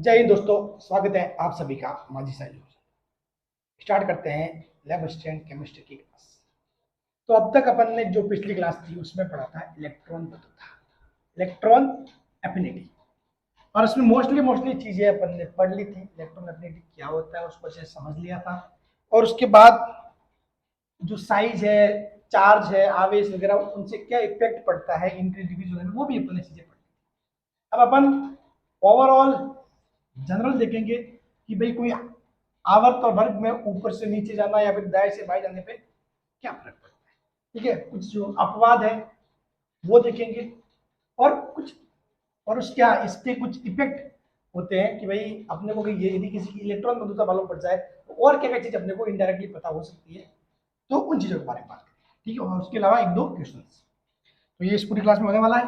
जय हिंद दोस्तों, स्वागत है आप सभी का माझी साइज। स्टार्ट करते हैं लैब असिस्टेंट केमिस्ट्री की क्लास। तो अब तक अपन ने जो पिछली क्लास थी उसमें पढ़ा था इलेक्ट्रॉन बंधुता, इलेक्ट्रॉन एफिनिटी, और उसमें मोस्टली चीजें अपन ने पढ़ ली थी। इलेक्ट्रॉन एफिनिटी क्या होता है उसको अच्छे से समझ लिया था, और उसके बाद जो साइज है, चार्ज है, आवेश वगैरह, उनसे क्या इफेक्ट पड़ता है इंक्रीज डिक्रीज होने में, वो भी अपन ने चीजें पढ़ी। अब अपन ओवरऑल जनरल देखेंगे कि भाई कोई आवर्त और वर्ग में ऊपर से नीचे जाना या फिर दाएं से बाएं जाने पे क्या फर्क पड़ता है। ठीक है, कुछ जो अपवाद है वो देखेंगे, और कुछ और उसका इसके कुछ इफेक्ट होते हैं कि भाई अपने को ये यदि किसी की इलेक्ट्रॉन बंधुता मालूम पड़ जाए तो और क्या क्या चीज अपने को इनडायरेक्टली पता हो सकती है, तो उन चीजों के बारे में बात करें। ठीक है, और उसके अलावा एक दो क्वेश्चन तो ये इस पूरी क्लास में होने वाला है।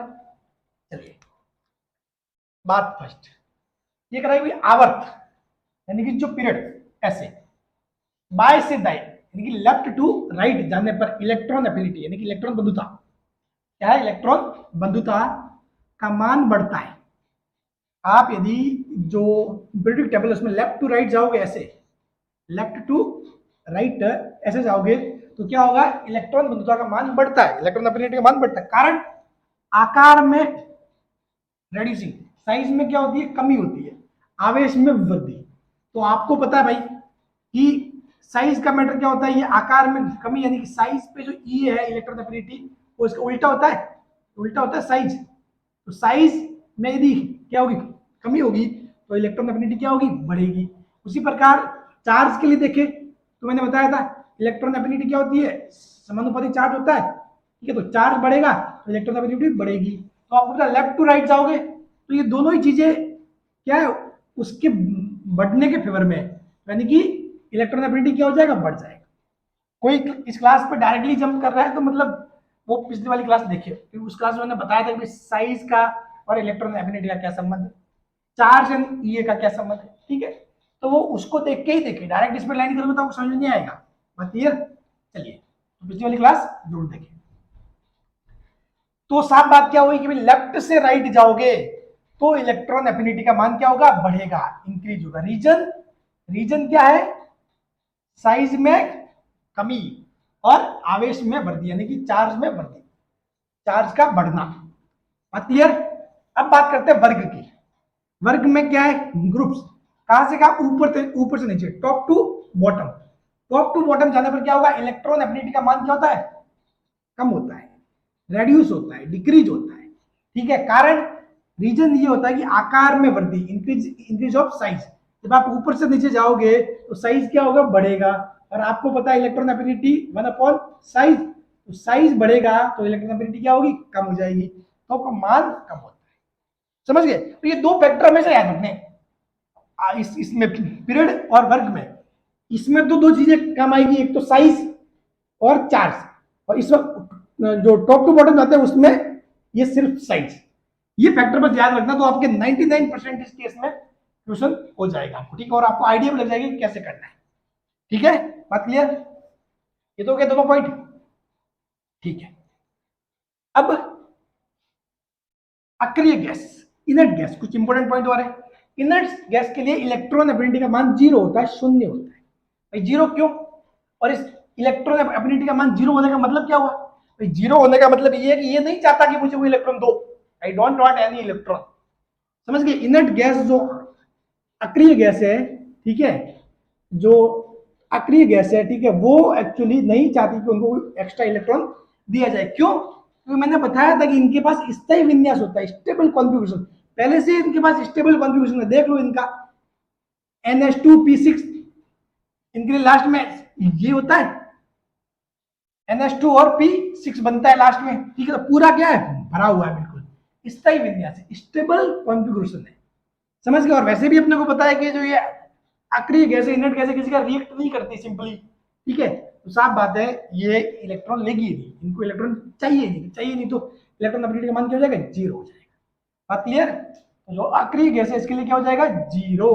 चलिए, बात फर्स्ट ये कराई हुई आवर्त, यानी कि जो पीरियड ऐसे बाएं से दाएं यानी कि लेफ्ट टू राइट जाने पर इलेक्ट्रॉन एफिनिटी यानी कि इलेक्ट्रॉन बंधुता क्या है, इलेक्ट्रॉन बंधुता का मान बढ़ता है। आप यदि जो पीरियोडिक टेबल उसमें लेफ्ट टू राइट जाओगे, ऐसे लेफ्ट टू राइट ऐसे जाओगे तो क्या होगा, इलेक्ट्रॉन बंधुता का मान बढ़ता है, इलेक्ट्रॉन एफिनिटी का मान बढ़ता है। कारण आकार में रेड्यूसिंग, साइज में क्या होती है, कमी होती है, आवेश में वृद्धि। तो आपको पता है भाई कि साइज का मैटर क्या होता है, ये आकार में कमी, यानी कि साइज पे जो ई है इलेक्ट्रॉन एफिनिटी वो इसका उल्टा होता है, उल्टा होता है साइज। तो साइज में यदि क्या होगी, कमी होगी, तो इलेक्ट्रॉन एफिनिटी क्या होगी, बढ़ेगी। उसी प्रकार चार्ज के लिए देखें तो मैंने बताया था इलेक्ट्रॉन एफिनिटी क्या होती है, समानुपाती चार्ज होता है। ठीक है, तो चार्ज बढ़ेगा तो इलेक्ट्रॉन एफिनिटी बढ़ेगी। तो आपको पता लेफ्ट टू राइट जाओगे तो ये दोनों ही चीजें क्या है, उसके बढ़ने के फेवर में, यानी कि इलेक्ट्रॉन एफिनिटी क्या हो जाएगा, बढ़ जाएगा। कोई इस क्लास पे डायरेक्टली जंप कर रहा है तो मतलब वो पिछली वाली क्लास देखिए, क्योंकि उस क्लास में मैंने बताया था कि साइज का और इलेक्ट्रॉन एफिनिटी का क्या संबंध है, चार्ज एंड ये का क्या संबंध है। ठीक है, तो वो उसको देख के ही देखे, डायरेक्ट इस पर लाइन करोगे तो आपको समझ नहीं आएगा। बात क्लियर। चलिए, तो पिछली वाली क्लास जरूर देखिए। तो साफ बात क्या हुई कि लेफ्ट से राइट जाओगे तो इलेक्ट्रॉन एफिनिटी का मान क्या होगा, बढ़ेगा, इंक्रीज होगा। रीजन रीजन क्या है, साइज में कमी और आवेश में वृद्धि, यानी कि चार्ज में वृद्धि, चार्ज का बढ़ना। बात क्लियर। अब बात करते हैं वर्ग की। वर्ग में क्या है, ग्रुप्स, कहां से कहा, ऊपर से नीचे, top to bottom. Top to bottom जाने पर क्या होगा, इलेक्ट्रॉन एफिनिटी का मान क्या होता है, कम होता है, रेड्यूस होता है, डिक्रीज होता है। ठीक है, कारण रीजन ये होता है कि आकार में वृद्धि, इंक्रीज ऑफ साइज। जब आप ऊपर से नीचे जाओगे तो साइज क्या होगा, बढ़ेगा, और आपको पता है इलेक्ट्रॉन एफिनिटी 1 अपॉन साइज, तो साइज बढ़ेगा तो इलेक्ट्रॉन एफिनिटी क्या होगी, कम हो जाएगी, तो आपका मान कम होता है। समझ गए। तो ये दो फैक्टर हमेशा याद रखने, इसमें पीरियड और वर्ग में, इसमें तो दो चीजें काम आएगी, एक तो साइज और चार्ज, और इस वक्त जो टॉप टू बॉटम जाते हैं उसमें ये सिर्फ साइज। ये फैक्टर बस याद रखना, तो आपके 99% इस केस में क्वेश्चन हो जाएगा आपको। ठीक है, और आपको आइडिया भी लग जाएगी कैसे करना है। ठीक है, बात क्लियर। ये तो क्या दोनों पॉइंट। ठीक है, अब अक्रिय गैस, इनर्ट गैस, कुछ इंपॉर्टेंट पॉइंट और है। इनर्ट गैस के लिए इलेक्ट्रॉन एफिनिटी का मान 0 होता है, शून्य होता है। भाई 0 क्यों, और इस इलेक्ट्रॉन एफिनिटी का मान 0 होने का मतलब क्या हुआ, भाई 0 होने का मतलब ये है कि ये नहीं चाहता कि मुझे वो इलेक्ट्रॉन दो, I don't want any electron. समझ गए। इनर्ट गैस जो अक्रिय गैस है, ठीक है, जो अक्रिय गैस है, ठीक है, वो एक्चुअली नहीं चाहती कि उनको एक्स्ट्रा इलेक्ट्रॉन दिया जाए। क्यों, क्योंकि मैंने बताया था कि इनके पास स्थायी विन्यास होता है, स्टेबल कॉन्फ़िगरेशन, पहले से इनके पास स्टेबल कॉन्फ़िगरेशन है। देख लो इनका NH2P6, इनके लिए लास्ट में ये होता है, NH2 और P6 बनता है लास्ट में। ठीक है, तो पूरा क्या है, भरा हुआ है, बिल्कुल स्थायी विन्यास है, स्टेबल कॉन्फ़िगरेशन है। समझ गए। और वैसे भी अपने को पता है कि जो ये अक्रिय गैस है, इनर्ट गैस है, किसी का रिएक्ट नहीं करती सिंपली। ठीक है, तो साफ बात है ये इलेक्ट्रॉन लेगी नहीं, इनको इलेक्ट्रॉन चाहिए नहीं, तो इलेक्ट्रॉन एफिनिटी का मान क्या हो जाएगा, 0 हो जाएगा। बात क्लियर। तो जो अक्रिय गैस है इसके लिए क्या हो जाएगा, 0,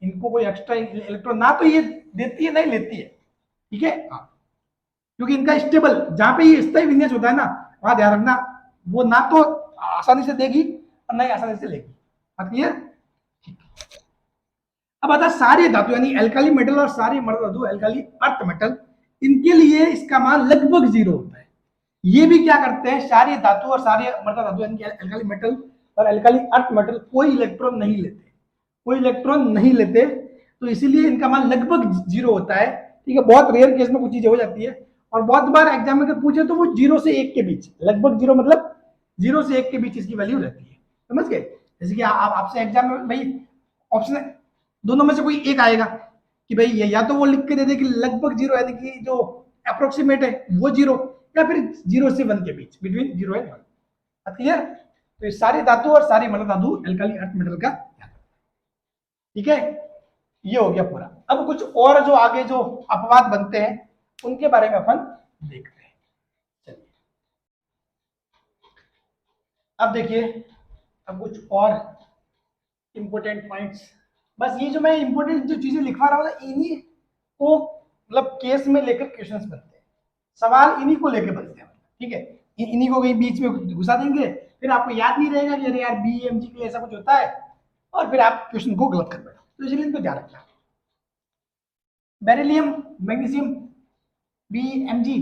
इनको कोई एक्स्ट्रा इलेक्ट्रॉन ना तो ये देती है, नहीं लेती है। ठीक है, हाँ, क्योंकि इनका स्टेबल, जहां पे ये स्थायी विन्यास होता है ना, वहां ध्यान रखना, वो ना तो आसानी से देगी और ना ही आसानी से लेगी। बात क्लियर। अब आता सारे धातु यानी एल्काली मेटल और सारे मृत धातु एल्काली अर्थ मेटल, इनके लिए इसका मान लगभग जीरो होता है। ये भी क्या करते हैं, सारे धातु और सारे मृत धातु यानी एल्काली मेटल और एल्काली अर्थ मेटल कोई इलेक्ट्रॉन नहीं लेते, कोई इलेक्ट्रॉन नहीं लेते, तो इसीलिए इनका मान लगभग जीरो होता है। ठीक है, बहुत रेयर केस में कुछ चीजें हो जाती है, और बहुत बार एग्जाम में अगर पूछे तो वो 0 से 1 के बीच, लगभग जीरो मतलब 0 से 1 के बीच इसकी वैल्यू रहती है, समझ गए। जैसे कि आपसे एग्जाम में भाई ऑप्शन दोनों में से कोई एक आएगा कि भाई ये या तो वो लिख के दे दे कि लगभग जीरो यानी कि जो अप्रोक्सीमेट है वो जीरो, या फिर 0 से 1 के बीच, बिटवीन 0 एंड 1। क्लियर। तो ये सारे धातु और सारे मृत धातु एल्काली अर्थ मेटल का, ठीक है, ये हो गया पूरा। अब कुछ और जो आगे जो अपवाद बनते हैं उनके बारे में अपन देखते हैं। चलिए अब देखिए, अब कुछ और इंपोर्टेंट पॉइंट्स, बस ये जो मैं इंपोर्टेंट जो चीजें लिखवा रहा हूँ ना, इन्हीं को मतलब केस में लेकर क्वेश्चंस बनते हैं, सवाल इन्हीं को लेकर बनते हैं, ठीक है। इन्हीं को कहीं बीच में घुसा देंगे, फिर आपको याद नहीं रहेगा कि अरे यार बीएमजी के लिए ऐसा कुछ होता है, और फिर आप क्वेश्चन को गलत कर बैठो, तो इसलिए इनको ध्यान रखना। बेरिलियम मैग्नीशियम बीएमजी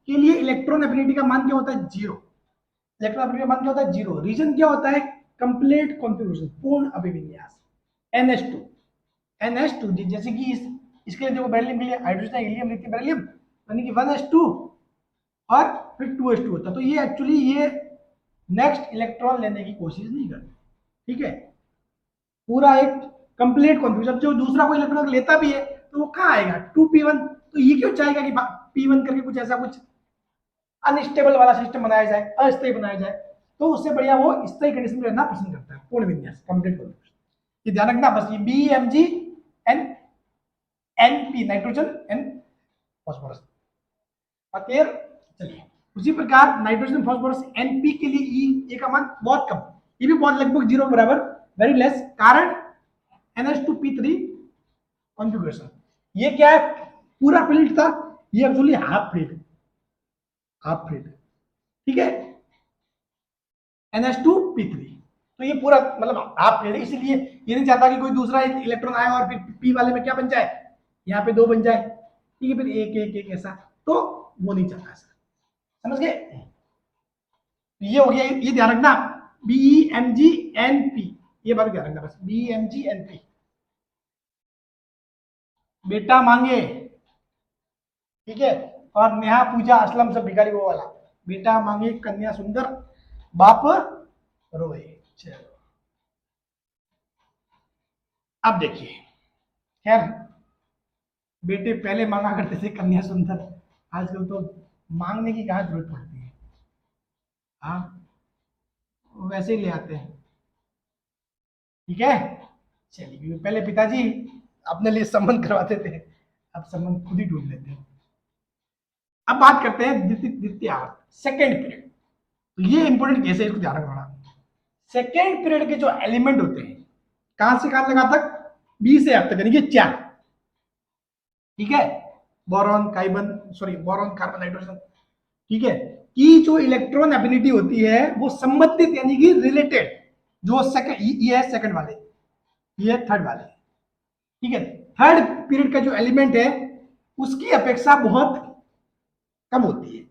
के लिए इलेक्ट्रॉन एफिनिटी का मान क्या होता है, जीरो। इलेक्ट्रॉन एफिनिटी का मान क्या होता है, जीरो। रीजन क्या होता है, कंप्लीट कॉन्फ़िगरेशन, पूर्ण अभिविन्यास। NH2 NH2 जैसे कि इसके लिए देखो बेरिलियम के लिए हाइड्रोजन हीलियम लिथियम बेरिलियम, यानी कि 1s2 और फिर 2s2 होता है, तो ये एक्चुअली ये नेक्स्ट इलेक्ट्रॉन लेने की कोशिश नहीं करते, ठीक है। पूरा एक कंप्लीट कॉन्फ़िगरेशन, जो दूसरा कोई इलेक्ट्रॉन लेता भी है तो वो कहाँ आएगा, 2p1, तो ये क्यों चाहेगा कि p1 करके कुछ ऐसा कुछ अनस्टेबल वाला सिस्टम बनाया जाए, अस्थायी बनाया जाए, तो उससे बढ़िया वो स्थायी कंडीशन में रहना पसंद करता है, पूर्ण विन्यास, कंप्लीट कॉन्फ़िगरेशन। ये ध्यान रखना बस, ये BMG and NP nitrogen and phosphorus, clear. चलिए उसी प्रकार नाइट्रोजन फास्फोरस NP के लिए E का मान बहुत कम, ये भी बहुत लगभग जीरो बराबर, वेरी लेस, कारण NH2P3 कॉन्फ़िगरेशन। ये क्या है, पूरा फिल्ड था, ये actually half filled, half filled, ठीक है, NH2P3, तो ये पूरा मतलब हाफ फिल्ड, इसलिए ये नहीं चाहता कि कोई दूसरा इलेक्ट्रॉन आए और फिर P वाले में क्या बन जाए, यहाँ पे 2 बन जाए, ठीक है, फिर एक एक एक ऐसा, तो वो नहीं चाहता ऐसा, समझ गए। ये हो गया, ये ध्यान रखना, BMGNP, ये बात ध्यान रखना बस, BMGNP बेटा मांगे, ठीक है, और नेहा पूजा असलम सब भिखारी वो वाला, बेटा मांगे कन्या सुंदर बाप रोए। चलो अब देखिए, खैर बेटे पहले मांगा करते थे कन्या सुंदर, आजकल तो मांगने की कहाँ जरूरत पड़ती है, हाँ वैसे ही ले आते हैं, ठीक है। चलिए पहले पिताजी अपने लिए संबंध करवाते थे, अब संबंध खुद ही ढूंढ लेते हैं। अब बात करते हैं द्वितीय आवर्त, सेकेंड पीरियड, तो ये इंपॉर्टेंट केस है, इसको ध्यान रखना। सेकेंड पीरियड के जो एलिमेंट होते हैं, कहां से कहां लगा तक, बी से एफ तक, यानी कि 4, ठीक है, boron carbon, sorry boron carbon nitrogen, ठीक है, की जो इलेक्ट्रॉन एफिनिटी होती है वो संबंधित यानी कि रिलेटेड, जो सेकंड, ये है सेकंड वाले, ये है थर्ड वाले, ठीक है, थर्ड पीरियड का जो एलिमेंट है उसकी अपेक्षा बहुत कम होती है,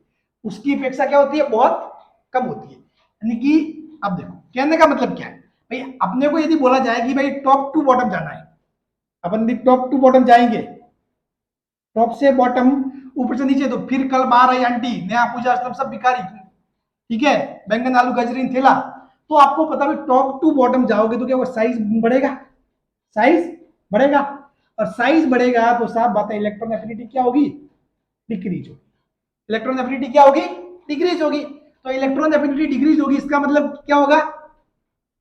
उसकी अपेक्षा क्या होती है, बहुत कम होती है, यानी कि अब देखो कहने का मतलब क्या है भाई, अपने को यदि बोला जाए कि भाई टॉप टू बॉटम जाना है, अपन टॉप टू बॉटम जाएंगे, टॉप से बॉटम ऊपर से नीचे, तो फिर कल बाहर आई आंटी, नया पूजा असलम सब भिखारी, ठीक है, बैंगन आलू गजरीन थेला, तो आपको पता है टॉप टू बॉटम जाओगे तो क्या वो साइज बढ़ेगा, साइज बढ़ेगा, और साइज बढ़ेगा तो साफ बात है इलेक्ट्रॉन एफिनिटी क्या होगी, डिक्रीज होगी, इलेक्ट्रॉन एफिनिटी क्या होगी, डिक्रीज होगी, तो इलेक्ट्रॉन एफिनिटी डिक्रीज होगी, इसका मतलब क्या होगा,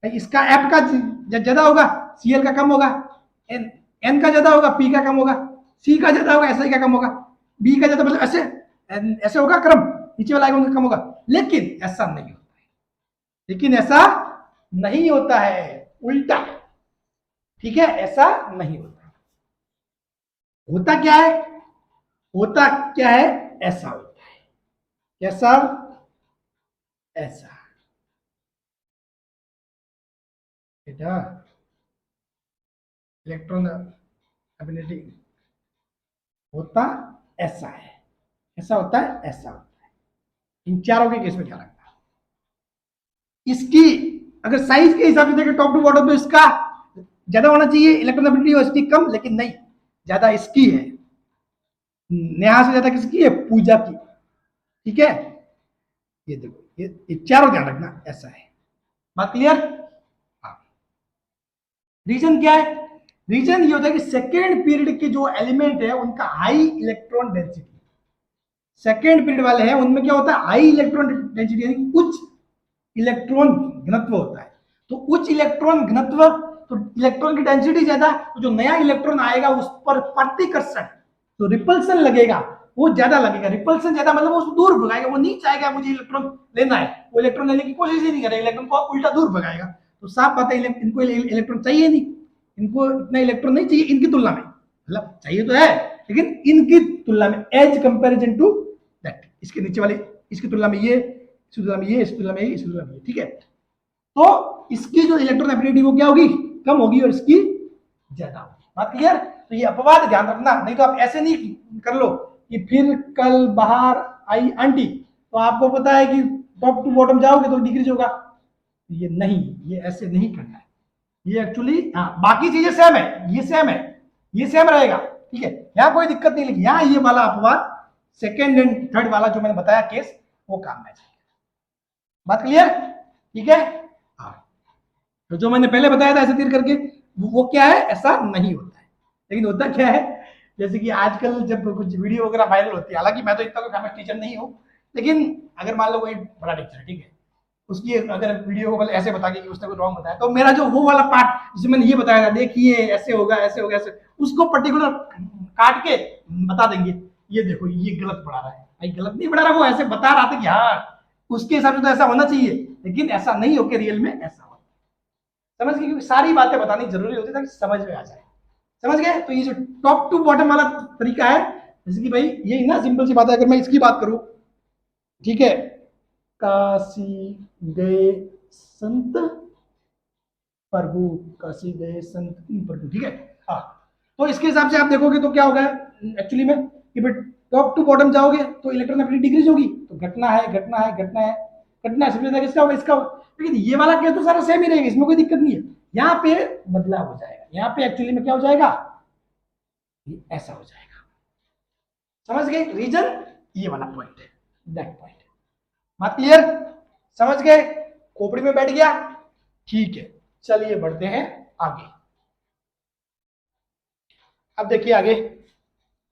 इसका एफ का ज्यादा होगा, सीएल का कम होगा, एन का ज्यादा होगा, पी का कम होगा, सी का ज्यादा होगा, एसआई का कम होगा, बी का ज्यादा, मतलब ऐसे ऐसे होगा क्रम, नीचे वाला आइकन कम होगा, लेकिन ऐसा नहीं होता है, लेकिन ऐसा नहीं होता है, उल्टा, ठीक है, ऐसा नहीं होता, होता क्या है, होता क्या है, ऐसा होता है, कैसा, ऐसा, बेटा इलेक्ट्रॉन एफिनिटी होता ऐसा है, ऐसा होता है, ऐसा होता है। इन चारों के केस में क्या रखना, इसकी अगर साइज के हिसाब से देखें टॉप टू बॉटम, तो इसका ज्यादा होना चाहिए इलेक्ट्रॉन एफिनिटी और इसकी कम, लेकिन नहीं, ज्यादा इसकी है, नेहा से ज्यादा किसकी है, पूजा की। ठीक है, ये देखो ये चारों ध्यान रखना, ऐसा है। बात क्लियर? हाँ। रीजन क्या है? रीजन ये होता है कि सेकेंड पीरियड के जो एलिमेंट है उनका high electron density, second period वाले हैं उनमें क्या होता है, हाई इलेक्ट्रॉन डेंसिटी, यानी उच्च इलेक्ट्रॉन घनत्व होता है। तो उच्च इलेक्ट्रॉन घनत्व, तो इलेक्ट्रॉन की डेंसिटी ज्यादा, तो जो नया इलेक्ट्रॉन आएगा उस पर प्रतिकर्षण, तो रिपल्सन लगेगा, वो ज्यादा लगेगा। रिपल्सन ज्यादा मतलब वो दूर भगाएगा, वो नहीं चाहेगा मुझे इलेक्ट्रॉन लेना है, वो इलेक्ट्रॉन लेने की कोशिश ही नहीं करेगा, इलेक्ट्रॉन को उल्टा दूर भगाएगा। तो साफ बात है इनको इलेक्ट्रॉन चाहिए नहीं, इनको इतना इलेक्ट्रॉन नहीं चाहिए इनकी तुलना में, मतलब चाहिए तो है लेकिन इनकी तुलना में, एज कंपेरिजन टू दैट, इसके नीचे वाले, इसकी तुलना में ये, इसकी तुलना में ये, इसकी तुलना में ये, इसकी तुलना में ये। ठीक है, तो इसकी जो इलेक्ट्रॉन एफिनिटी वो क्या होगी, कम होगी, और इसकी ज्यादा होगी। बात क्लियर? तो ये अपवाद ध्यान रखना, नहीं तो आप ऐसे नहीं कर लो कि फिर कल बाहर आई आंटी, तो आपको पता है कि टॉप टू बॉटम जाओगे तो डिक्रीज होगा, ये नहीं, ये ऐसे नहीं करना है, ये एक्चुअली, हाँ बाकी चीजें सेम है, ये सेम है, ये सेम रहेगा। ठीक है, यहाँ कोई दिक्कत नहीं, लेकिन यहाँ ये वाला अपवाद, सेकेंड एंड थर्ड वाला जो मैंने बताया केस, वो काम में जाएगा। बात क्लियर? ठीक है, हाँ। तो जो मैंने पहले बताया था ऐसे तीर करके, वो क्या है, ऐसा नहीं होता है। लेकिन होता क्या है, जैसे कि आजकल जब कुछ वीडियो वगैरह वायरल होती है, हालांकि मैं तो इतना कोई फेमस टीचर नहीं हूँ, लेकिन अगर मान लो कोई बड़ा टीचर है, ठीक है, उसकी अगर वीडियो को ऐसे बता के कि उसने कुछ रॉन्ग बताया, तो मेरा जो वो वाला पार्ट जिसमें मैंने ये बताया था, देखिए ऐसे होगा, ऐसे होगा, ऐसे, उसको पर्टिकुलर काट के बता देंगे, ये देखो ये गलत पढ़ा रहा है, भाई गलत नहीं पढ़ा रहा, वो ऐसे बता रहा था कि हाँ उसके हिसाब से तो ऐसा होना चाहिए, लेकिन ऐसा नहीं होकर रियल में ऐसा हो। समझ गए? क्योंकि सारी बातें बतानी जरूरी होती है ताकि समझ में आ जाए। समझ गए? तो ये जो टॉप टू बॉटम वाला तरीका है, जैसे कि भाई यही ना, सिंपल सी बात है, अगर मैं इसकी बात करूं, ठीक है, काशी गए संत प्रभु, काशी गए संत प्रभु, ठीक है, हाँ। तो इसके हिसाब से आप देखोगे तो क्या होगा एक्चुअली में, कि भाई टॉप टू बॉटम जाओगे तो इलेक्ट्रॉन एफिनिटी डिक्रीज होगी, तो घटना है, घटना है, घटना है, घटना है, सबसे ज्यादा किसका होगा, इसका होगा। लेकिन ये वाला केस तो सारा सेम ही रहेगा, इसमें कोई दिक्कत नहीं है, यहाँ पे बदलाव हो जाएगा, यहाँ पे एक्चुअली में क्या हो जाएगा, ये ऐसा हो जाएगा। समझ गए रीजन? ये वाला पॉइंट है, दैट पॉइंट। बात क्लियर? समझ गए? खोपड़ी में बैठ गया? ठीक है, चलिए बढ़ते हैं आगे। अब देखिए आगे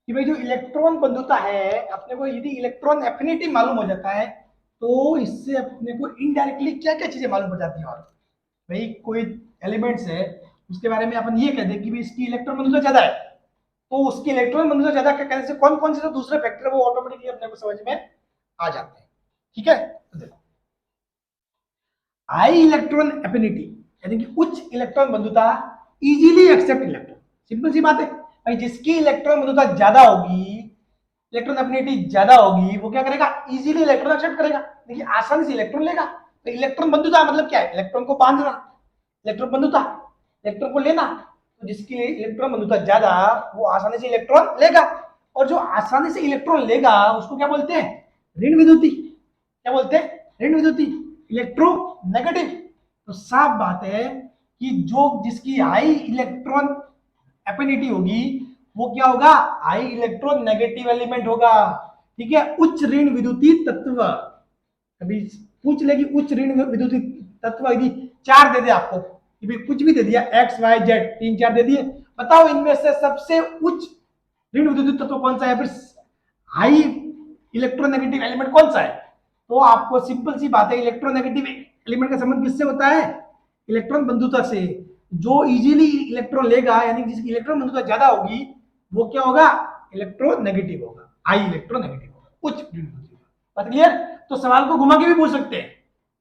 कि भाई जो इलेक्ट्रॉन बंधुता है, अपने को यदि इलेक्ट्रॉन एफिनिटी मालूम हो जाता है, तो इससे अपने को इनडायरेक्टली क्या क्या चीजें मालूम हो जाती है। और भाई कोई एलिमेंट्स है, उसके बारे में अपन ये कह दें कि भाई इसकी इलेक्ट्रॉन बंधुता ज्यादा है, तो उसकी इलेक्ट्रॉन बंधुता ज्यादा कहने से कौन कौन से जो दूसरे फैक्टर वो ऑटोमेटिकली अपने को समझ में आ जाते हैं। ठीक है, तो देखो हाई इलेक्ट्रॉन एफिनिटी यानी कि उच्च इलेक्ट्रॉन बंधुता, इजीली एक्सेप्ट इलेक्ट्रॉन, सिंपल सी बात है भाई, जिसकी इलेक्ट्रॉन बंधुता ज्यादा होगी, इलेक्ट्रॉन एफिनिटी ज्यादा होगी, वो क्या करेगा, इजीली इलेक्ट्रॉन एक्सेप्ट करेगा, देखिए आसानी से इलेक्ट्रॉन लेगा। तो इलेक्ट्रॉन बंधुता मतलब क्या है, इलेक्ट्रॉन को बांधना, इलेक्ट्रॉन बंधुता, इलेक्ट्रॉन को लेना, तो जिसकी इलेक्ट्रॉन बंधुता ज्यादा, वो आसानी से इलेक्ट्रॉन लेगा, और जो आसानी से इलेक्ट्रॉन लेगा उसको क्या बोलते हैं, ऋण विद्युती। क्या बोलते हैं, ऋण विद्युती, इलेक्ट्रोनेगेटिव। तो साफ बात है कि जो जिसकी हाई इलेक्ट्रॉन एफिनिटी होगी, वो क्या होगा, हाई इलेक्ट्रॉन नेगेटिव एलिमेंट होगा। ठीक है, उच्च ऋण विद्युती तत्व, अभी पूछ लेगी उच्च ऋण विद्युती तत्व यदि 4 दे दे आपको, कि भाई कुछ भी दे दिया एक्स वाई जेड 3-4 दे दिए, बताओ इनमें से सबसे उच्च ऋण विद्युती तत्व कौन सा है, फिर हाई इलेक्ट्रोनेगेटिव एलिमेंट कौन सा है। तो आपको सिंपल सी बात है, इलेक्ट्रोनेगेटिव एलिमेंट का संबंध किससे होता है, इलेक्ट्रॉन बंधुता से। जो इजीली इलेक्ट्रॉन लेगा यानी जिसकी इलेक्ट्रॉन बंधुता ज्यादा होगी, वो क्या होगा, इलेक्ट्रोनेगेटिव होगा, हाई इलेक्ट्रोनेगेटिव होगा, उच्च ऋण विद्युती। बात क्लियर? तो सवाल को घुमा के भी पूछ सकते हैं,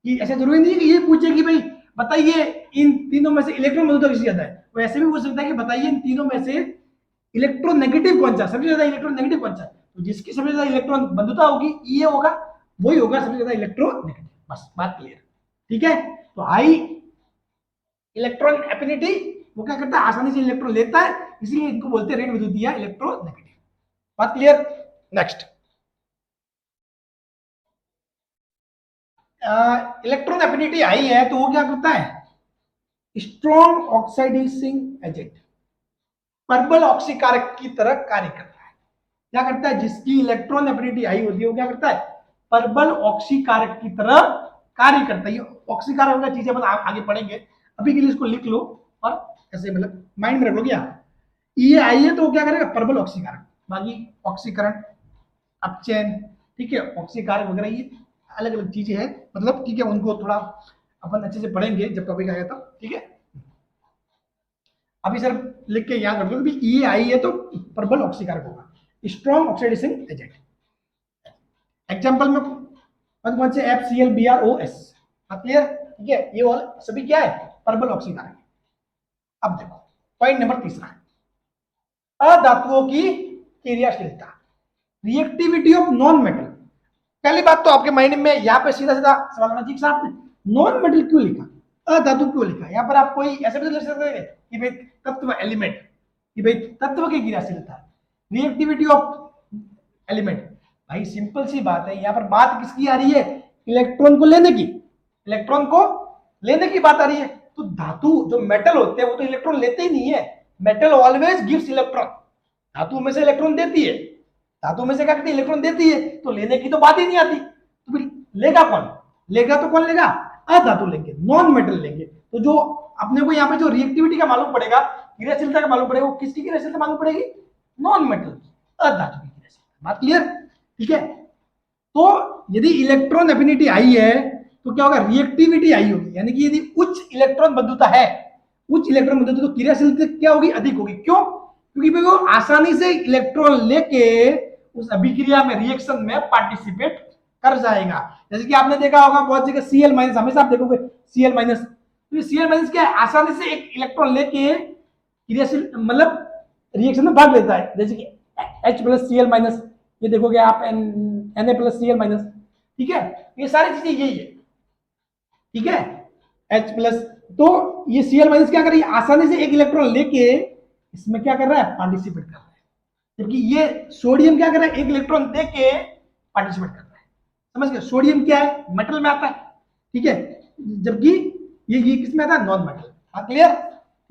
कि ऐसा जरूरी नहीं है कि ये पूछे कि भाई बताइए इन तीनों में से इलेक्ट्रॉन बंधुता किसकी ज्यादा है, वो ऐसे भी पूछ सकता है कि बताइए इन तीनों में से इलेक्ट्रोनेगेटिव कौन सा, सबसे ज्यादा इलेक्ट्रोनेगेटिव कौन सा, तो जिसकी सबसे ज्यादा इलेक्ट्रॉन बंधुता होगी ये होगा, वही होगा सबसे ज्यादा इलेक्ट्रोनेगेटिव। बस बात क्लियर। ठीक है, तो हाई इलेक्ट्रॉन एफिनिटी वो क्या करता है, आसानी से इलेक्ट्रॉन लेता है, इसलिए इनको बोलते हैं ऋण विद्युत या इलेक्ट्रोनेगेटिव। बात clear? Next, electron affinity high है तो वो क्या करता है, स्ट्रॉन्ग ऑक्साइडाइजिंग एजेंट, प्रबल ऑक्सीकारक की तरह कार्य करता है। क्या करता है, जिसकी इलेक्ट्रॉन एफिनिटी हाई होती है वो क्या करता है, प्रबल ऑक्सीकारक की तरह कार्य करता है। ये ऑक्सीकारक का चीजें अपन आगे पढ़ेंगे, अभी के लिए इसको लिख लो और ऐसे मतलब माइंड में रख लो। क्या ये आई है तो क्या करेगा, प्रबल ऑक्सीकारक, बाकी ऑक्सीकरण, अपचयन, ठीक है, ऑक्सीकारक वगैरह ये अलग अलग चीजें हैं, मतलब ठीक है, उनको थोड़ा अपन अच्छे से पढ़ेंगे जब टॉपिक आएगा तब, ठीक है। अभी सर लिख के याद रख लो कि ये आई है तो प्रबल ऑक्सीकारक होगा, स्ट्रॉन्ग ऑक्सीडाइजिंग एजेंट। एग्जांपल में कौन से, FCl BrOS, क्लियर, ठीक है, ये वाले सभी क्या है, प्रबल ऑक्सीकारक। अब देखो पॉइंट नंबर तीसरा है, अधातुओं की क्रियाशीलता, रिएक्टिविटी ऑफ नॉन मेटल। पहली बात तो आपके माइंड में यहाँ पे सीधा सीधा सवाल आना चाहिए, आपने नॉन मेटल क्यों लिखा, अधातु क्यों लिखा। यहाँ पर आप कोई ऐसे भी लिख सकते हैं कि भाई तत्व एलिमेंट, कि भाई तत्व की क्रियाशीलता, रिएक्टिविटी ऑफ एलिमेंट। भाई सिंपल सी बात है, यहाँ पर बात किसकी आ रही है, इलेक्ट्रॉन को लेने की, इलेक्ट्रॉन को लेने की बात आ रही है। तो धातु जो मेटल होते हैं वो तो इलेक्ट्रॉन लेते ही नहीं है, मेटल ऑलवेज गिव्स इलेक्ट्रॉन, धातु में से इलेक्ट्रॉन देती है, धातु में से क्या करती है, इलेक्ट्रॉन देती है, तो लेने की तो बात ही नहीं आती। तो फिर लेगा कौन, लेगा तो कौन लेगा, अधातु लेंगे, नॉन मेटल लेंगे। तो जो अपने को यहाँ पे जो रिएक्टिविटी का मालूम पड़ेगा, क्रियाशीलता का मालूम पड़ेगा, वो किसकी क्रियाशीलता मालूम पड़ेगी, नॉन मेटल, अधातु की क्रियाशीलता। बात क्लियर, ठीक है। तो यदि इलेक्ट्रॉन एफिनिटी आई है तो क्या होगा, रिएक्टिविटी आई होगी, यानी कि यदि उच्च इलेक्ट्रॉन बंधुता है, उच्च इलेक्ट्रॉन बंधुता, तो क्रियाशीलता क्या होगी, अधिक होगी। क्यों, क्योंकि वो आसानी से इलेक्ट्रॉन लेके उस अभिक्रिया में, रिएक्शन में पार्टिसिपेट कर जाएगा। जैसे कि आपने देखा होगा बहुत जगह Cl माइनस, हमेशा आप देखोगे Cl माइनस, तो ये Cl माइनस क्या है, आसानी से एक इलेक्ट्रॉन लेके क्रियाशील मतलब रिएक्शन में भाग लेता है। जैसे कि H प्लस Cl माइनस, ये देखोगे आप Na प्लस Cl माइनस, ठीक है, ये सारी चीजें यही है, ठीक है, H प्लस। तो ये Cl माइनस क्या कर रही है, आसानी से एक इलेक्ट्रॉन लेके इसमें क्या कर रहा है, पार्टिसिपेट कर रहा है। जबकि ये सोडियम क्या कर रहा है, एक इलेक्ट्रॉन दे के पार्टिसिपेट कर रहा है। समझ गए, सोडियम क्या है, मेटल में आता है, ठीक है, जबकि ये किस में आता है, नॉन मेटल। हाँ क्लियर,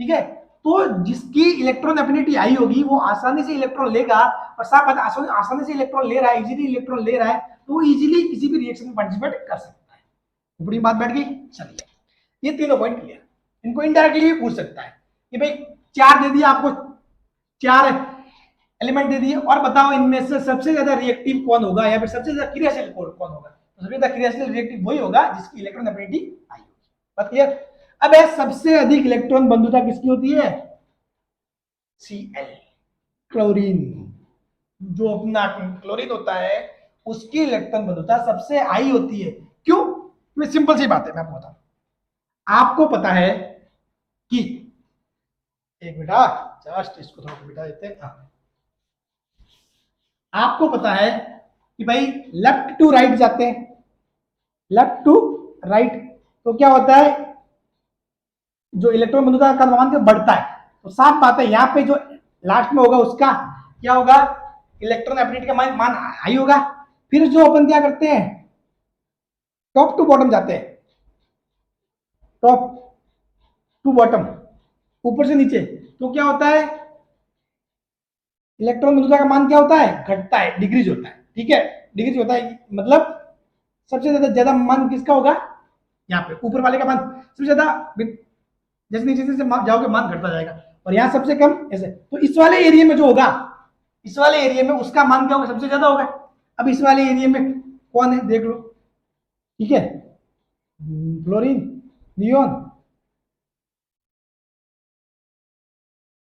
ठीक है। तो जिसकी इलेक्ट्रॉन एफिनिटी आई होगी वो आसानी से इलेक्ट्रॉन लेगा, और साफ बात आसानी से इलेक्ट्रॉन ले रहा है, इजीली इलेक्ट्रॉन ले रहा है, तो वो इजीली किसी भी रिएक्शन में पार्टिसिपेट कर सकता है। बड़ी बात बैठ गई। चलिए ये तीनों पॉइंट क्लियर। इनको इनडायरेक्टली भी पूछ सकता है कि भाई 4 दे दिया आपको, 4 एलिमेंट दे दिए, और बताओ इनमें से सबसे ज्यादा रिएक्टिव कौन होगा, या फिर सबसे ज्यादा क्रियाशील कौन होगा। तो सबसे ज्यादा क्रियाशील रिएक्टिव वही होगा जिसकी इलेक्ट्रॉन एफिनिटी आई होगी। बात क्लियर। अब सबसे अधिक इलेक्ट्रॉन बंधुता किसकी होती है, Cl, क्लोरीन। जो अपना क्लोरीन होता है उसकी इलेक्ट्रॉन बंधुता सबसे हाई होती है। क्यों, सिंपल सी बात है, मैं आपको बताऊं। आपको पता है कि एक बेटा जस्ट इसको थोड़ा बिठा देते हैं। आपको पता है कि भाई लेफ्ट टू राइट जाते हैं, लेफ्ट टू राइट, तो क्या होता है, जो इलेक्ट्रॉन बंधुता का मान बढ़ता है। तो साफ बात है यहाँ पे जो लास्ट में होगा उसका क्या होगा, इलेक्ट्रॉन एफिनिटी का मान हाई होगा। फिर जो अपन क्या करते हैं, टॉप टू बॉटम जाते हैं, टॉप टू बॉटम, ऊपर से नीचे, तो क्या होता है, इलेक्ट्रॉन बंधुता का मान क्या होता है, घटता है, डिक्रीज होता है, ठीक है, डिक्रीज होता है। मतलब सबसे ज्यादा मान किसका होगा, यहाँ पे ऊपर वाले का मान सबसे ज्यादा, जैसे नीचे से जाओगे मान घटता जाएगा, और यहाँ सबसे कम ऐसे। तो इस वाले एरिया में जो होगा, इस वाले एरिया में उसका मान क्या होगा, सबसे ज्यादा होगा। अब इस वाले एरिया में कौन है देख लो, ठीक है, फ्लोरीन, नियोन।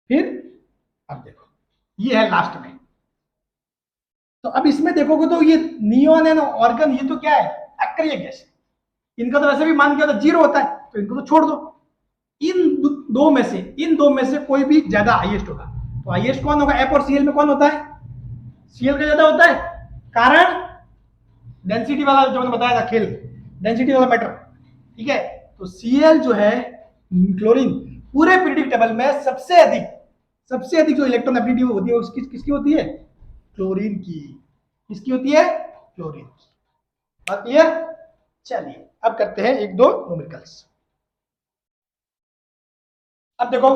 फिर अब देखो ये है लास्ट में, तो अब इसमें देखोगे तो ये नियोन है ना, ऑर्गन, ये तो क्या है, अक्रिय गैस। इनका तो वैसे भी मान क्या होता है, 0 होता है, तो इनको तो छोड़ दो। इन दो में से कोई भी ज्यादा हाईएस्ट होगा। तो हाईएस्ट कौन होगा, एफ और Cl में कौन होता है, Cl का ज्यादा होता है, कारण डेंसिटी वाला जो मैंने बताया था खेल, डेंसिटी वाला मैटर, ठीक है। तो Cl जो है क्लोरीन, पूरे पीरियोडिक टेबल में सबसे अधिक जो इलेक्ट्रॉन एफिनिटी होती है उसकी किसकी होती है? क्लोरीन की। किसकी होती है? क्लोरीन की। बात क्लियर? चलिए अब करते हैं एक दो न्यूमेरिकल्स। अब देखो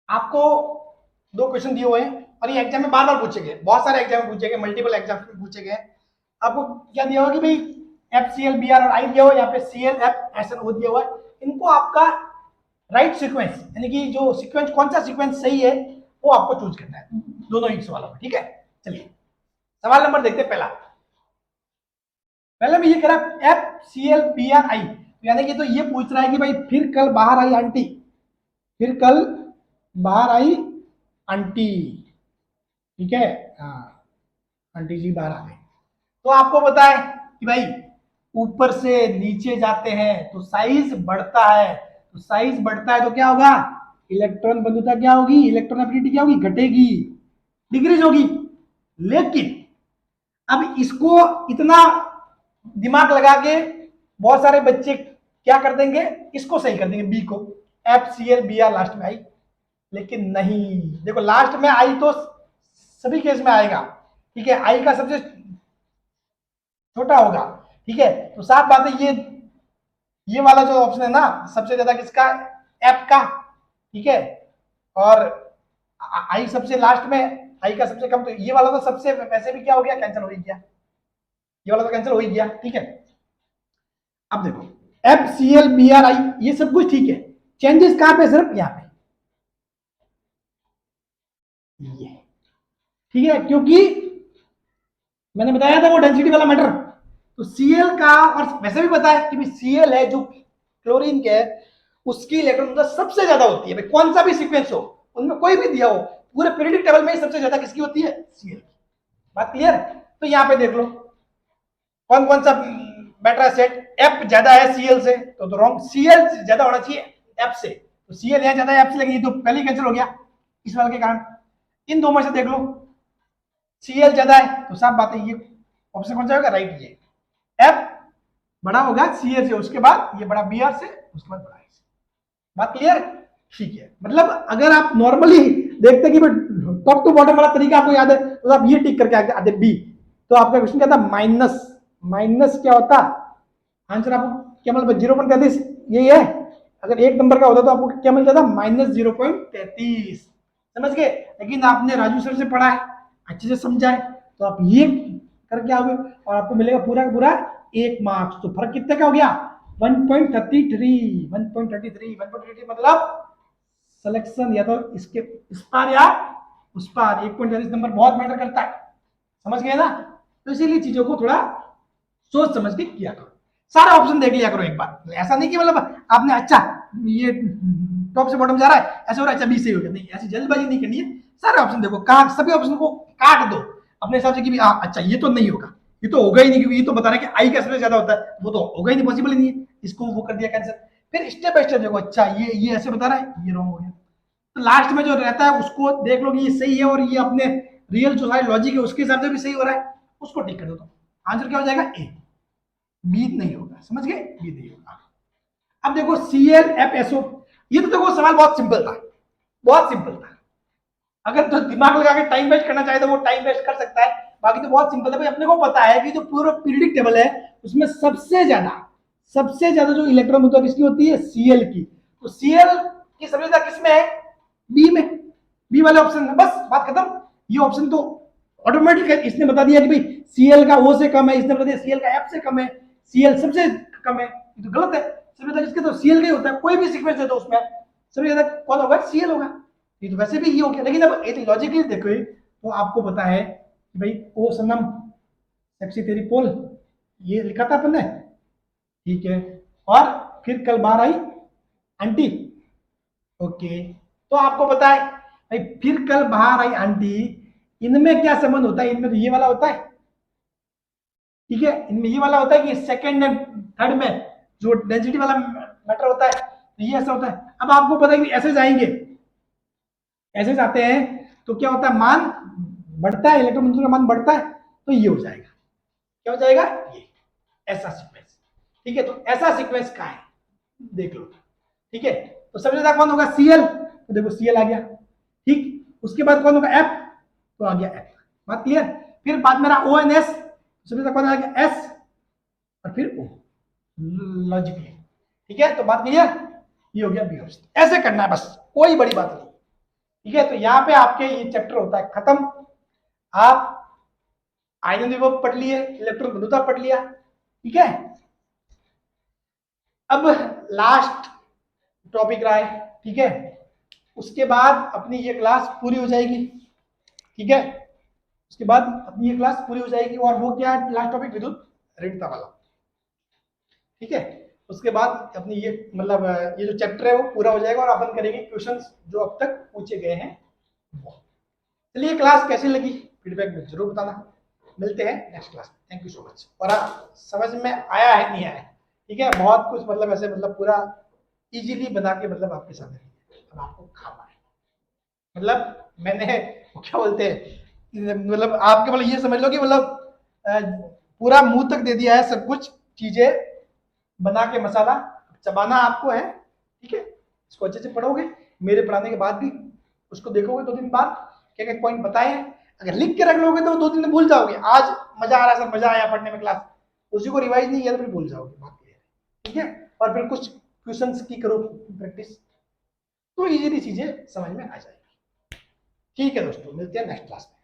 आपको दो क्वेश्चन दिए हुए हैं और ये एग्जाम में बार बार पूछे गए, बहुत सारे एग्जाम में पूछे गए, मल्टीपल एग्जाम में पूछे गए। आपको क्या दिया हुआ कि भाई FCl Br और I दिया हुआ, यहाँ पे Cl F SnO दिया हुआ है। इनको आपका राइट सीक्वेंस यानी कि जो सीक्वेंस कौन सा सीक्वेंस सही है वो आपको चूज करना है दोनों ही सवालों में। ठीक है, चलिए सवाल नंबर देखते हैं। पहले में ये करा FCl Br I, यानी कि तो ये पूछ रहा है कि भाई फिर कल बाहर आई आंटी, फिर कल बाहर आई आंटी। ठीक है, हाँ आंटी जी बाहर आ गई। तो आपको पता है कि भाई ऊपर से नीचे जाते हैं तो साइज बढ़ता है, तो साइज बढ़ता है तो क्या होगा? इलेक्ट्रॉन बंधुता क्या होगी? इलेक्ट्रॉन एफिनिटी क्या होगी? घटेगी, डिक्रीज होगी। लेकिन अब इसको इतना दिमाग लगा के बहुत सारे बच्चे क्या कर देंगे? इसको सही कर देंगे, बी को, FCl Br लास्ट में आई। लेकिन नहीं, देखो लास्ट में आई तो सभी केस में आएगा। ठीक है, आई का सबसे छोटा होगा। ठीक है, तो साफ बात है ये वाला जो ऑप्शन है ना सबसे ज्यादा किसका? एफ का। ठीक है, और आई सबसे लास्ट में, आई का सबसे कम, तो ये वाला तो सबसे वैसे भी क्या हो गया? कैंसिल हो ही गया, ये वाला तो कैंसिल हो ही गया। ठीक है, अब देखो FCl Br I ये सब कुछ ठीक है, चेंजेस कहां पे? सिर्फ यहां पे ये। ठीक है, क्योंकि मैंने बताया था वो डेंसिटी वाला मैटर। तो Cl का, और वैसे भी पता है कि भाई Cl है जो क्लोरीन के है उसकी इलेक्ट्रॉन सबसे ज्यादा होती है। भाई कौन सा भी सीक्वेंस हो उनमें कोई भी दिया हो, पूरे पीरियोडिक टेबल में सबसे ज्यादा किसकी होती है? Cl। बात क्लियर? तो यहां पे देख लो कौन कौन सा बैटरा सेट F ज्यादा है Cl से, तो रॉन्ग, Cl ज्यादा होना चाहिए F से, तो Cl यहां ज्यादा है F से, लेकिन ये तो पहले ही कैंसिल हो गया इस वाले के कारण। इन दो में से देख लो Cl ज्यादा है तो साफ बात है ये ऑप्शन कौन सा होगा? राइट, ये F बड़ा होगा Cl से, उसके बाद ये बड़ा Br से, उसके बाद बड़ा से। बात क्लियर? ठीक है, मतलब अगर आप नॉर्मली देखते कि टॉप टू बॉटम वाला तरीका आपको याद है तो आप ये टिक करके आते बी, तो आपका क्वेश्चन क्या था? माइनस, माइनस क्या होता? आंसर आपको क्या मतलब? 0.33 यही है। अगर एक नंबर का होता तो आपको क्या मिल जाता? -0.33। समझ गए? लेकिन आपने राजू सर से पढ़ा है, अच्छे से समझा है, तो आप ये करके आओगे और आपको मिलेगा पूरा का पूरा 1 मार्क्स। तो फर्क कितने का हो गया? 1.33, 1.33 मतलब सिलेक्शन या तो इसके इस पार या उस पार। 1.33 नंबर बहुत मैटर करता है, समझ गए ना? तो इसीलिए चीजों को थोड़ा सोच समझ के किया करो, सारा ऑप्शन देख लिया करो एक बार। ऐसा नहीं कि मतलब आपने अच्छा ये टॉप से बॉटम जा रहा है ऐसे हो रहा है, अच्छा बी से हो गया, नहीं, ऐसी जल्दबाजी नहीं करनी है। सारे ऑप्शन देखो, काट, सभी ऑप्शन को काट दो अपने हिसाब से कि अच्छा ये तो नहीं होगा, ये तो होगा ही नहीं, क्योंकि ये तो बता रहा है कि आई का सबसे ज्यादा होता है, वो तो होगा ही नहीं, पॉसिबल ही नहीं है, इसको वो कर दिया कैंसिल। फिर स्टेप बाय स्टेप देखो, अच्छा ये ऐसे बता रहा है, ये रॉन्ग हो गया, तो लास्ट में जो रहता है उसको देख लो कि ये सही है और ये अपने रियल जो है लॉजिक है उसके हिसाब से भी सही हो रहा है, उसको टिक कर दो। तो आंसर क्या हो जाएगा? ए। बी नहीं होगा, समझ गए? बी नहीं होगा। अब देखो ClFSO, ये तो देखो सवाल बहुत सिंपल था, बहुत सिंपल था। अगर तो दिमाग लगा के टाइम वेस्ट करना चाहे तो वो टाइम वेस्ट कर सकता है, बाकी तो बहुत सिंपल है भाई। अपने को पता है कि जो पूरा पीरियोडिक टेबल है उसमें सबसे ज्यादा जो इलेक्ट्रॉन होता है किसकी होती है? Cl की। तो Cl की सबसे ज्यादा किसमें है? बी में, बी वाले ऑप्शन में, बस बात खत्म। ये ऑप्शन तो ऑटोमेटिक है, इसने बता दिया कि भाई Cl का O से कम है, इसने बता दिया Cl का F से कम है, Cl सबसे कम है, ये तो गलत है। सबसे ज्यादा किसके? तो Cl का ही होता है, कोई भी सीक्वेंस है तो उसमें सबसे ज्यादा कौन होगा? Cl होगा। ये तो वैसे भी ये हो गया, लेकिन अब एक लॉजिकली देखो तो आपको पता है कि भाई ओ सनम सेक्सी तेरी पोल, ये लिखा था अपन ने, ठीक है, और फिर कल बाहर आई आंटी। ओके, तो आपको पता है भाई फिर कल बाहर आई आंटी, इनमें क्या संबंध होता है? इनमें तो ये वाला होता है, ठीक है, इनमें ये वाला होता है कि सेकंड एंड थर्ड में जो डेंसिटी वाला मैटर होता है, तो ये ऐसा होता है। अब आपको पता है कि ऐसे जाएंगे, ऐसे जाते हैं तो क्या होता है? मान बढ़ता है, इलेक्ट्रॉन का मान बढ़ता है, तो ये हो जाएगा, क्या हो जाएगा? ये ऐसा सीक्वेंस। ठीक है, तो ऐसा सीक्वेंस का है, देख लो। ठीक है, तो सबसे ज्यादा कौन होगा, Cl, तो देखो Cl आ गया, ठीक। उसके बाद कौन होगा, F, तो आ गया F, बात क्लियर। फिर बाद में रहा ONS, सबसे ज्यादा कौन आ गया, S, और फिर O, लॉजिकली, ठीक है। तो बात क्लियर, ये हो गया बिहेवियर। ऐसे करना है बस, कोई बड़ी बात नहीं, ठीक है। तो यहाँ पे आपके ये चैप्टर होता है खत्म। आप आयनन विभव पढ़ लिए, इलेक्ट्रॉन बंधुता पढ़ लिया, ठीक है। अब लास्ट टॉपिक रहा है, ठीक है। उसके बाद अपनी ये क्लास पूरी हो जाएगी, ठीक है। उसके बाद अपनी ये क्लास पूरी हो जाएगी, और वो क्या है, लास्ट टॉपिक विद्युत ऋणता वाला, ठीक है। उसके बाद अपनी ये मतलब ये जो चैप्टर है वो पूरा हो जाएगा, और अपन करेंगे क्वेश्चंस जो अब तक पूछे गए हैं। चलिए, क्लास कैसी लगी फीडबैक में जरूर बताना। मिलते हैं नेक्स्ट क्लास में, थैंक यू सो मच। और समझ में आया है नहीं आया, ठीक है, बहुत कुछ मतलब ऐसे मतलब पूरा इजीली बना के मतलब आपके सामने, अब आपको खाना है, मतलब मैंने वो क्या बोलते हैं, मतलब आपके मतलब ये समझ लो कि मतलब पूरा मुंह तक दे दिया है सब कुछ चीजें बना के, मसाला चबाना आपको है, ठीक है। इसको अच्छे से पढ़ोगे, मेरे पढ़ाने के बाद भी उसको देखोगे 2 दिन बाद, क्या क्या पॉइंट बताए हैं, अगर लिख के रख लोगे तो 2 दिन में भूल जाओगे। आज मजा आ रहा है सर, मजा आया पढ़ने में क्लास, उसी को रिवाइज नहीं किया तो फिर भूल जाओगे, बात क्लियर है, ठीक है। और फिर कुछ क्वेश्चंस की करो प्रैक्टिस, तो इजीली चीजें समझ में आ जाएगी। ठीक है दोस्तों, मिलते हैं नेक्स्ट क्लास में।